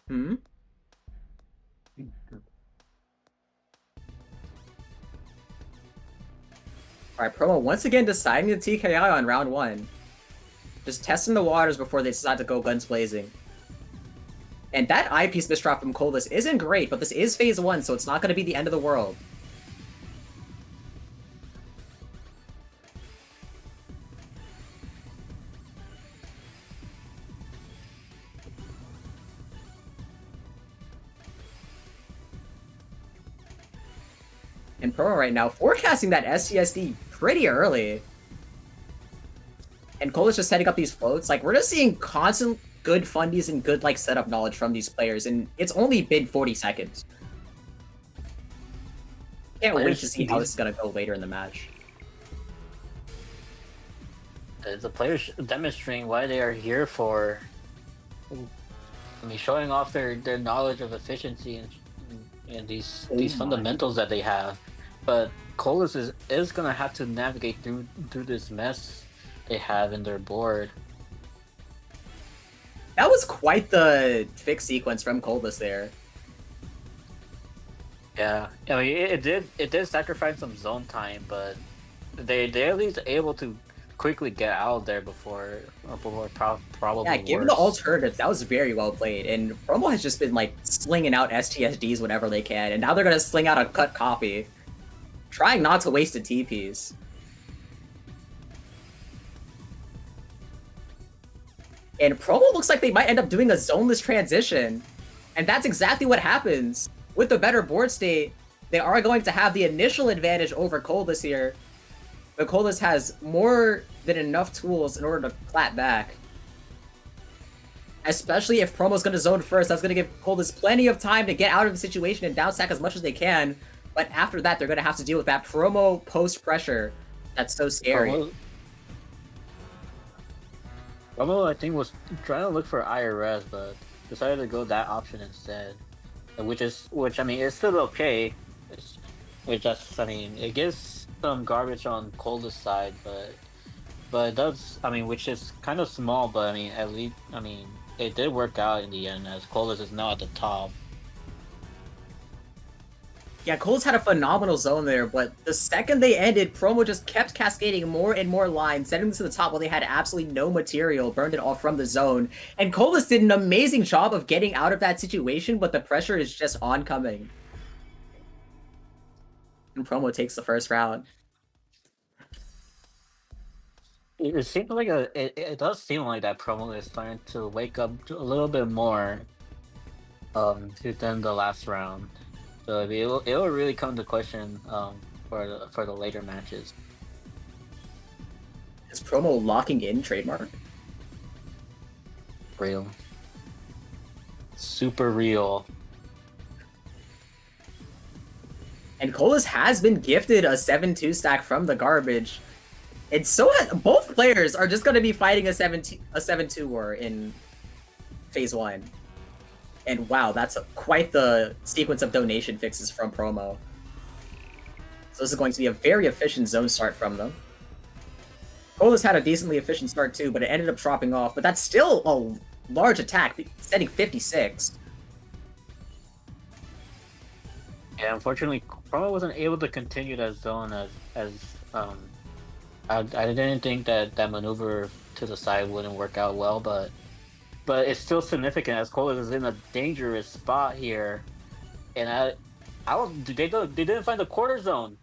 Hmm? Alright, Promo once again deciding to TKI on round 1. Just testing the waters before they decide to go guns blazing. And that eyepiece misdrop from COLDLESS isn't great, but this is phase 1, so it's not going to be the end of the world. And Promo right now forecasting that STSD pretty early. And COLDLESS just setting up these floats. Like, we're just seeing constant good fundies and good, like, setup knowledge from these players, and it's only been 40 seconds. Can't wait to see how this is going to go later in the match. The players demonstrating why they are here for. I mean, showing off their knowledge of efficiency and these fundamentals that they have. But COLDLESS is gonna have to navigate through this mess they have in their board. That was quite the fix sequence from COLDLESS there. Yeah, I mean, it did sacrifice some zone time, but they at least able to quickly get out of there before probably. Yeah, given the alternative, that was very well played. And Promo has just been like slinging out STSDs whenever they can, and now they're gonna sling out a cut copy, trying not to waste a TPs. And Promo looks like they might end up doing a zoneless transition, and that's exactly what happens. With the better board state, they are going to have the initial advantage over COLDLESS here. But COLDLESS has more than enough tools in order to clap back. Especially if Promo's going to zone first, that's going to give COLDLESS plenty of time to get out of the situation and down stack as much as they can. But after that, they're going to have to deal with that Promo post pressure. That's so scary. Promo, I think, was trying to look for IRS, but decided to go that option instead. Which I mean, it's still okay. I mean, it gives some garbage on COLDLESS side, but it does. I mean, which is kind of small, but I mean, at least it did work out in the end, as COLDLESS is now at the top. Yeah, COLDLESS had a phenomenal zone there, but the second they ended, Promo just kept cascading more and more lines, sending them to the top while they had absolutely no material, burned it all from the zone. And COLDLESS did an amazing job of getting out of that situation, but the pressure is just oncoming. And Promo takes the first round. It seems like it does seem like that Promo is starting to wake up a little bit more than the last round. So it'll really come to question for the later matches. Is Promo locking in trademark? Real. Super real. And COLDLESS has been gifted a 7-2 stack from the garbage. And so both players are just going to be fighting a 7-2 war in phase 1. And wow, that's quite the sequence of donation fixes from Promo. So this is going to be a very efficient zone start from them. COLDLESS had a decently efficient start too, but it ended up dropping off. But that's still a large attack, setting 56. Yeah, unfortunately, Promo wasn't able to continue that zone as I didn't think that maneuver to the side wouldn't work out well, but it's still significant as COLDLESS is in a dangerous spot here, and they didn't find the quarter zone.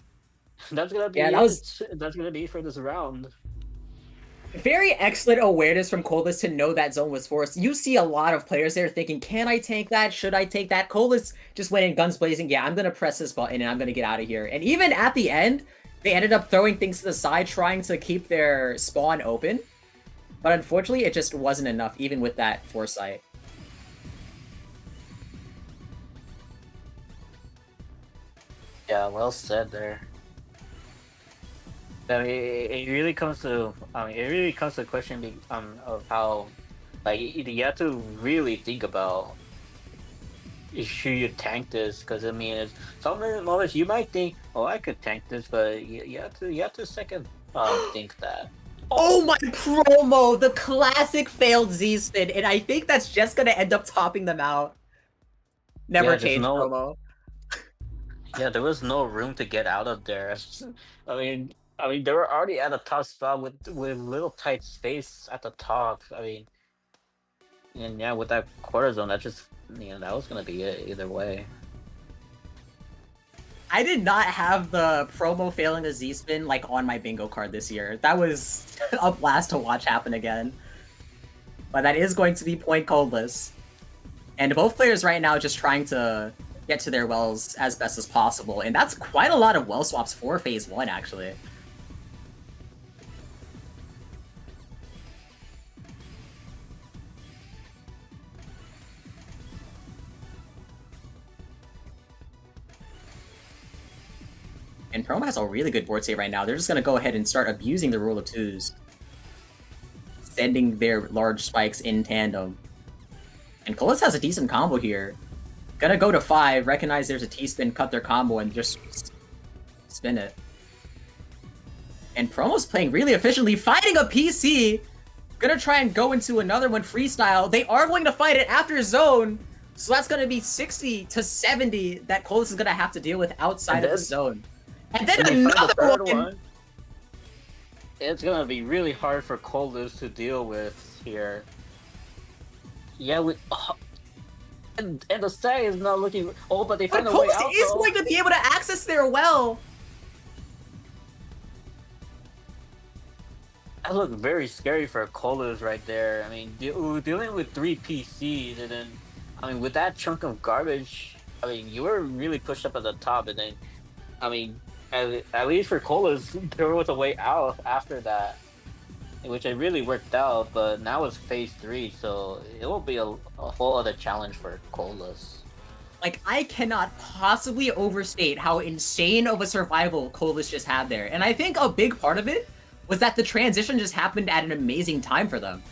That's gonna be that's gonna be for this round. Very excellent awareness from COLDLESS to know that zone was forced. You see a lot of players there thinking, can I take that? Should I take that? COLDLESS just went in guns blazing. Yeah, I'm going to press this button and I'm going to get out of here. And even at the end, they ended up throwing things to the side, trying to keep their spawn open. But unfortunately, it just wasn't enough, even with that foresight. Yeah, well said there. I mean, it really comes to the question of how, like, you have to really think about, should you tank this? Because I mean, some moments you might think, oh, I could tank this, but you have to second think that. Oh my Promo, the classic failed Z spin, and I think that's just gonna end up topping them out. Never Yeah, there's change no. promo. Yeah, there was no room to get out of there. I mean, they were already at a tough spot with little tight space at the top. I mean, and yeah, with that quarter zone, that just that was gonna be it either way. I did not have the promo failing a Z spin like on my bingo card this year. That was a blast to watch happen again. But that is going to be point coldless. And both players right now just trying to get to their wells as best as possible. And that's quite a lot of well swaps for phase 1, actually. And Promo has a really good board state right now. They're just going to go ahead and start abusing the rule of twos. Sending their large spikes in tandem. And COLDLESS has a decent combo here. Gonna go to 5, recognize there's a T-spin, cut their combo, and just spin it. And Promo's playing really efficiently, fighting a PC! Gonna try and go into another one freestyle. They are going to fight it after zone, so that's gonna be 60 to 70 that COLDLESS is gonna have to deal with outside of the zone. And then another one! It's gonna be really hard for COLDLESS to deal with here. Yeah, and the stack is not looking. Oh, but they found a way out. COLDLESS is going to be able to access their well. That looked very scary for COLDLESS right there. I mean, dealing with 3 PCs, and then, I mean, with that chunk of garbage, I mean, you were really pushed up at the top, and then, I mean, at least for COLDLESS, there was a way out after that, which it really worked out. But now it's phase 3, so it will be a whole other challenge for COLDLESS. Like, I cannot possibly overstate how insane of a survival COLDLESS just had there. And I think a big part of it was that the transition just happened at an amazing time for them.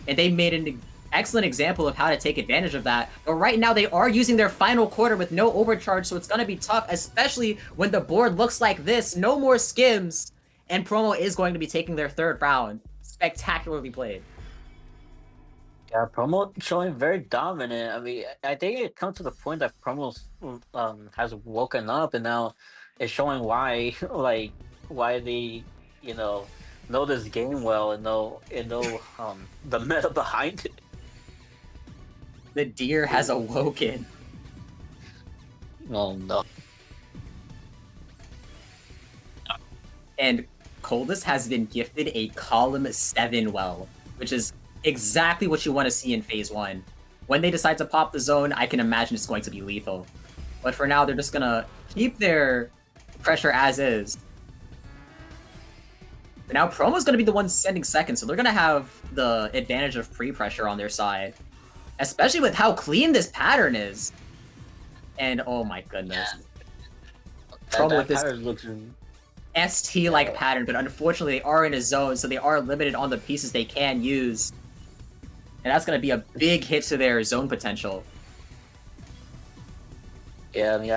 And they made an excellent example of how to take advantage of that. But right now, they are using their final quarter with no overcharge, so it's going to be tough, especially when the board looks like this. No more skims, and Promo is going to be taking their 3rd round. Spectacularly played. Yeah, Promo showing very dominant. I mean, I think it comes to the point that Promo has woken up, and now it's showing why, like, why they, know this game well and know the meta behind it. The deer has awoken. Oh no. And COLDLESS has been gifted a column 7 well, which is exactly what you want to see in phase 1. When they decide to pop the zone, I can imagine it's going to be lethal. But for now, they're just gonna keep their pressure as is. But now Promo's gonna be the one sending second, so they're gonna have the advantage of pre-pressure on their side. Especially with how clean this pattern is. And oh my goodness. Yeah. Trouble with this this looks ST-like pattern, but unfortunately they are in a zone, so they are limited on the pieces they can use. And that's going to be a big hit to their zone potential. Yeah, I mean,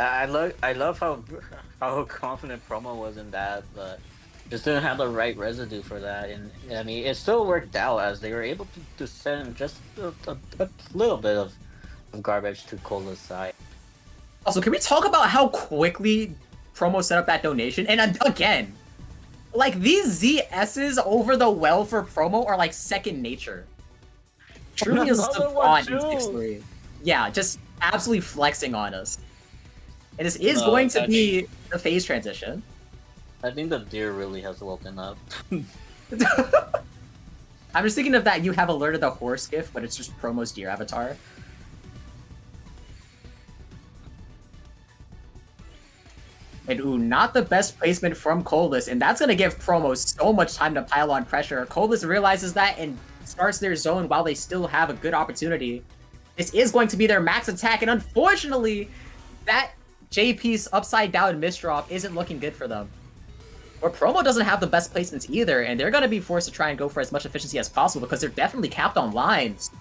I love how confident Promo was in that, but just didn't have the right residue for that. And I mean, it still worked out as they were able to send just a little bit of garbage to COLDLESS side. Also, can we talk about how quickly Promo set up that donation? And again, like, these ZS's over the well for Promo are like second nature. Truly a savant in 6-3. Yeah, just absolutely flexing on us. And this is going to be the phase transition. I think the deer really has woken up. I'm just thinking of that you have alerted the horse gift, but it's just Promo's deer avatar. And ooh, not the best placement from COLDLESS, and that's going to give Promo so much time to pile on pressure. COLDLESS realizes that and starts their zone while they still have a good opportunity. This is going to be their max attack, and unfortunately, that J-piece upside down misdrop isn't looking good for them. But Promo doesn't have the best placements either, and they're going to be forced to try and go for as much efficiency as possible because they're definitely capped on lines.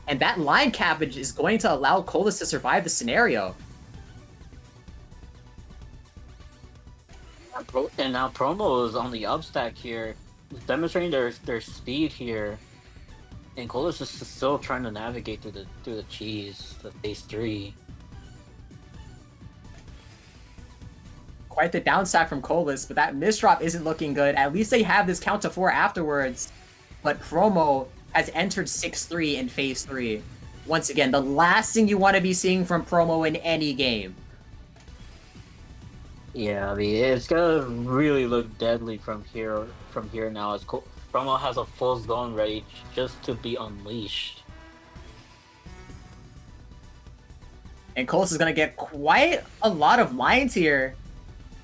And that line cappage is going to allow COLDLESS to survive the scenario. And now Promo is on the upstack here, demonstrating their speed here. And COLDLESS is still trying to navigate through the cheese, the phase 3. Quite the downstack from COLDLESS, but that misdrop isn't looking good. At least they have this count to 4 afterwards. But Promo has entered 6-3 in Phase 3. Once again, the last thing you want to be seeing from Promo in any game. Yeah, I mean, it's gonna really look deadly from here now. As Promo has a full zone ready just to be unleashed. And COLDLESS is going to get quite a lot of lines here.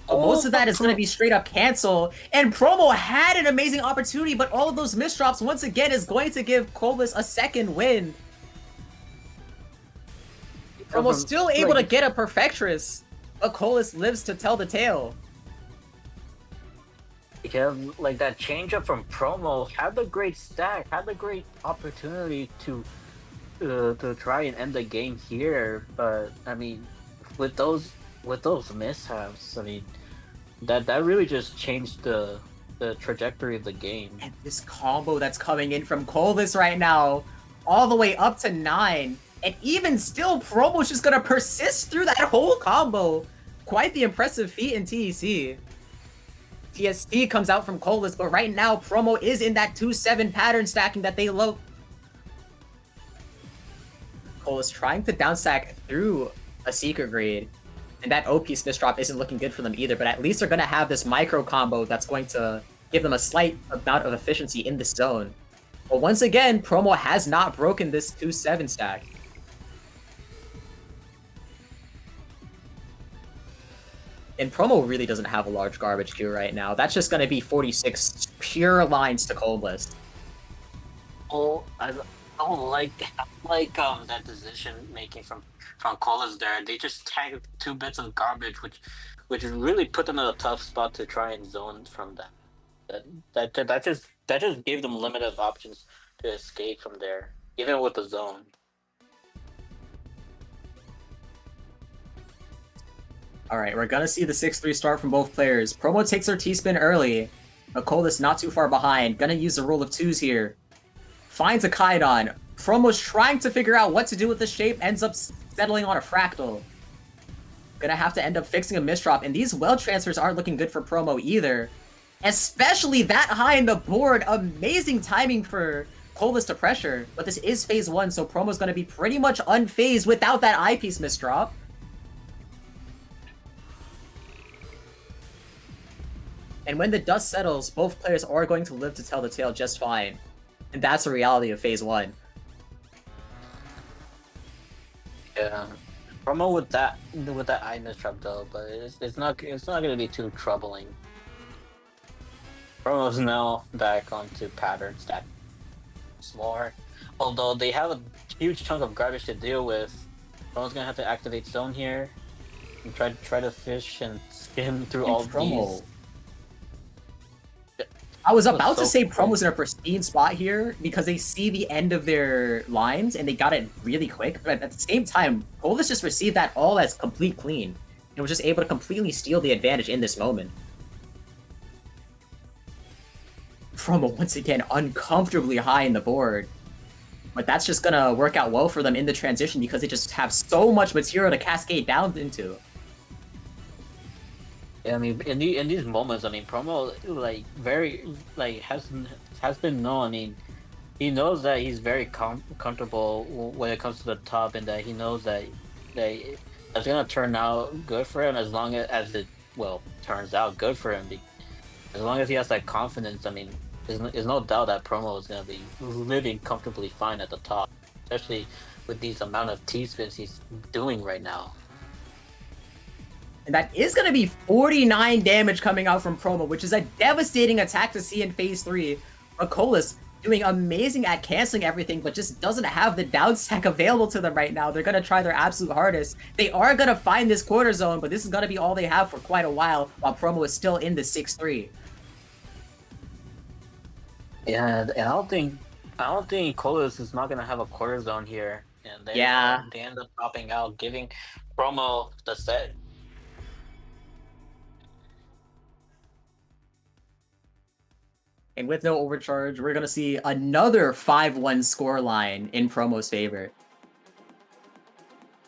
But most of that is going to be straight up cancel. And Promo had an amazing opportunity, but all of those misdrops, once again, is going to give COLDLESS a second win. Promo's still able to get a Perfectress, but COLDLESS lives to tell the tale. Yeah, like that change up from Promo had the great stack, had the great opportunity to try and end the game here, but I mean, with those mishaps, I mean, that really just changed the trajectory of the game. And this combo that's coming in from COLDLESS right now, all the way up to 9, and even still, Promo's just gonna persist through that whole combo. Quite the impressive feat in TEC. TST comes out from COLDLESS, but right now, Promo is in that 2-7 pattern stacking that they love. COLDLESS trying to downstack through a Secret Grade, and that OP misdrop isn't looking good for them either, but at least they're going to have this micro combo that's going to give them a slight amount of efficiency in this zone. But once again, Promo has not broken this 2-7 stack. And Promo really doesn't have a large garbage queue right now. That's just going to be 46 pure lines to COLDLESS. Oh, I don't like that decision making from COLDLESS there. They just tagged 2 bits of garbage, which really put them in a tough spot to try and zone from that. That just gave them limited options to escape from there, even with the zone. Alright, we're gonna see the 6-3 start from both players. Promo takes their T-spin early, but COLDLESS not too far behind. Gonna use the rule of 2s here. Finds a Kaidon. Promo's trying to figure out what to do with the shape, ends up settling on a fractal. Gonna have to end up fixing a misdrop, and these well transfers aren't looking good for Promo either. Especially that high in the board. Amazing timing for COLDLESS to pressure, but this is Phase 1, so Promo's gonna be pretty much unfazed without that eyepiece misdrop. And when the dust settles, both players are going to live to tell the tale just fine. And that's the reality of Phase 1. Yeah, Promo with that eye misdrop though, but it's not gonna be too troubling. Promo's now back onto patterns that more. Although they have a huge chunk of garbage to deal with, Promo's gonna have to activate zone here and try to fish and skim through all these. I was about to say Promo's in a pristine spot here because they see the end of their lines and they got it really quick, but at the same time, COLDLESS just received that all as complete clean and was just able to completely steal the advantage in this moment. Promo once again uncomfortably high in the board, but that's just gonna work out well for them in the transition because they just have so much material to cascade down into. Yeah, I mean, in these moments, I mean, Promo has been known. I mean, he knows that he's very comfortable when it comes to the top, and that he knows that it's gonna turn out good for him as long as it turns out good for him. As long as he has that confidence, I mean, there's no doubt that Promo is gonna be living comfortably fine at the top, especially with these amount of T-spins he's doing right now. And that is going to be 49 damage coming out from Promo, which is a devastating attack to see in Phase 3. But COLDLESS doing amazing at canceling everything, but just doesn't have the down stack available to them right now. They're going to try their absolute hardest. They are going to find this quarter zone, but this is going to be all they have for quite a while Promo is still in the 6-3. Yeah, and I don't think COLDLESS is not going to have a quarter zone here. And they end up dropping out, giving Promo the set. And with no overcharge, we're going to see another 5-1 scoreline in Promo's favor.